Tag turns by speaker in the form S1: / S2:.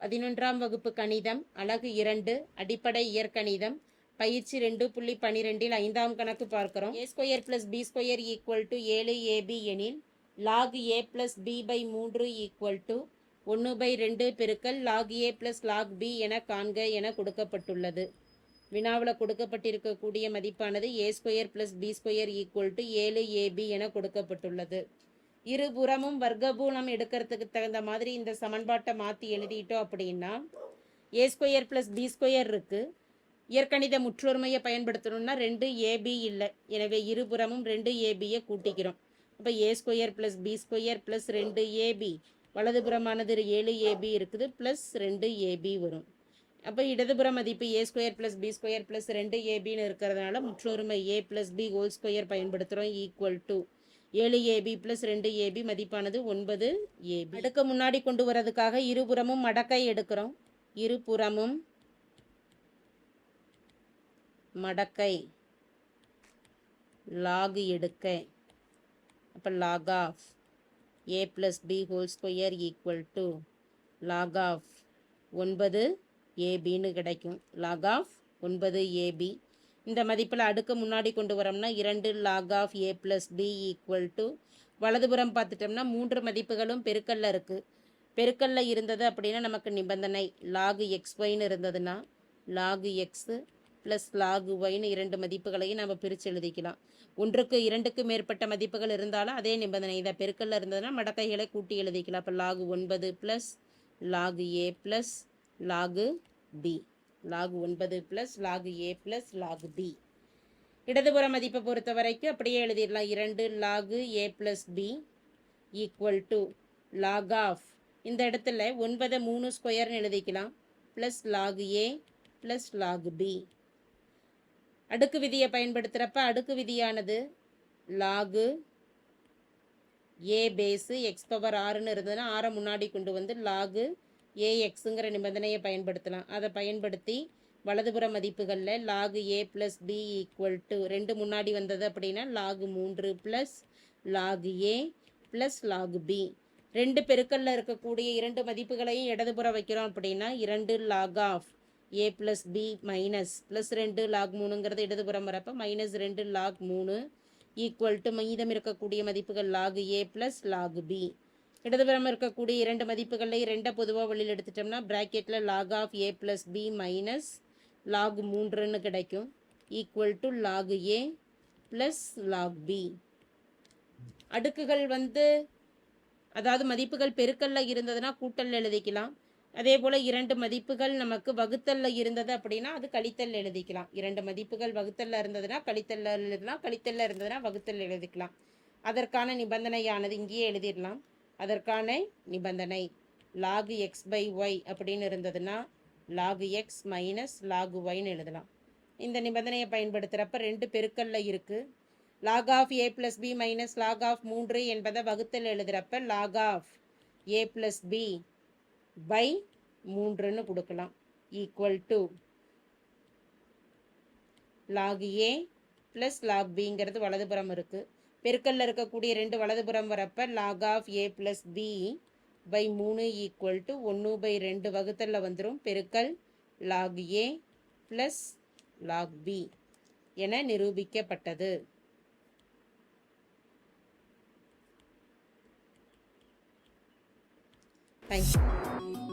S1: 11ஆம் வகுப்பு கணிதம் அலகு 2 அடிப்படை இயற்கணிதம் பயிற்சி 2.12 ஐந்தாம் கணக்கு பார்க்கிறோம். a² + b² = 7ab எனில் log a + b/3 = 1/2 பெருக்கல் log a + log b என காண்க என கொடுக்கப்பட்டுள்ளது. வினாவில் கொடுக்கப்பட்டிருக்கக்கூடிய மதிப்பானது a² + b² = 7ab என கொடுக்கப்பட்டுள்ளது. இருபுறமும் வர்க்கமூலம் எடுக்கிறதுக்கு தகுந்த மாதிரி இந்த சமன்பாட்டை மாற்றி எழுதிட்டோம் அப்படின்னா a² + b² இருக்குது. இயற்கணித முற்றொருமையை பயன்படுத்தணும்னா 2ab இல்லை, எனவே இருபுறமும் 2abயை கூட்டிக்கிறோம். அப்போ a² + b² + 2ab, வலதுபுறமானது 7ab இருக்குது ப்ளஸ் 2ab வரும். அப்போ இடதுபுற மதிப்பு a² + b² + 2abன்னு இருக்கிறதுனால முற்றொருமை a + b ² பயன்படுத்துகிறோம். ஈக்குவல் டு 7ab + 2ab மதிப்பானது 9ab. அடுக்க முன்னாடி கொண்டு வரதுக்காக இருபுறமும் மடக்கை எடுக்கிறோம். இருபுறமும் மடக்கை log எடுக்க. அப்போ log of a + b ² = log of 9abன்னு கிடைக்கும். log of 9ab. இந்த மதிப்பில் அடுக்க முன்னாடி கொண்டு வரோம்னா 2 log ஆஃப் a + b = வலதுபுறம் பார்த்துட்டோம்னா 3 மதிப்புகளும் பெருக்கல்ல இருக்குது. பெருக்கல்ல இருந்தது அப்படின்னா நமக்கு நிபந்தனை log xyன்னு இருந்ததுன்னா log x + log yன்னு 2 மதிப்புகளையும் நம்ம பிரித்து எழுதிக்கலாம். 1க்கு 2க்கு மேற்பட்ட மதிப்புகள் இருந்தாலும் அதே நிபந்தனை தான். பெருக்கல்ல இருந்ததுன்னா மடக்கைகளை கூட்டி எழுதிக்கலாம். அப்போ log 9 + log a + log b, log 9 + log a + log b. இடதுபுற மதிப்பை பொறுத்த வரைக்கும் அப்படியே எழுதிடலாம். 2 log a + b = log of, இந்த இடத்துல 9 3 ஸ்கொயர்னு எழுதிக்கலாம், plus log a + log b. அடுக்கு விதியை பயன்படுத்துகிறப்ப அடுக்கு விதியானது log a பேஸு x⁻6ன்னு இருந்ததுன்னா 6 முன்னாடி கொண்டு வந்து log axங்கிற நிபந்தனையை பயன்படுத்தலாம். அதை பயன்படுத்தி வலதுபுற மதிப்புகளில் log a + b = 2 முன்னாடி வந்தது அப்படின்னா log 3 + log a + log b. 2 பெருக்கல்ல இருக்கக்கூடிய 2 மதிப்புகளையும் இடதுபுறம் வைக்கிறோம் அப்படின்னா 2 log of a + b minus plus 2 log 3ங்கிறது இடதுபுறம் வரப்போ -2 log 3 = மீதம் இருக்கக்கூடிய மதிப்புகள் log a + log b. இடதுபுறம் இருக்கக்கூடிய 2 மதிப்புகளில் 2 பொதுவாக வெளியில் எடுத்துட்டோம்னா ப்ராக்கெட்டில் log of a + b minus log 3ன்னு கிடைக்கும். Equal to log a + log b. அடுக்குகள் அதாவது மதிப்புகள் பெருக்கல்ல இருந்ததுன்னா கூட்டல் எழுதிக்கலாம். அதே போல் 2 மதிப்புகள் நமக்கு வகுத்தல்ல இருந்தது அப்படின்னா அது கழித்தல் எழுதிக்கலாம். 2 மதிப்புகள் வகுத்தல்ல இருந்ததுன்னா கழித்தல்ல எழுதலாம், கழித்தல்ல இருந்ததுன்னா வகுத்தல் எழுதிக்கலாம். அதற்கான நிபந்தனையானது இங்கேயே எழுதிடலாம். அதற்கான நிபந்தனை log x/y அப்படின்னு இருந்ததுன்னா log x - log yன்னு எழுதலாம். இந்த நிபந்தனையை பயன்படுத்துகிறப்ப 2 பெருக்கல்ல இருக்குது. log of a + b minus log of 3 என்பதை வகுத்தல் எழுதுகிறப்ப log ஆஃப் a + b/3ன்னு கொடுக்கலாம். Equal to log a + log bங்கிறது வலதுபுறம் இருக்குது. பெருக்கல்ல இருக்கக்கூடிய 2 வலதுபுறம் வரப்ப log ஆஃப் a + b/3 = 1/2 வகுத்தல்ல வந்துடும். பெருக்கல் log a + log b என நிரூபிக்கப்பட்டது. தேங்க்யூ.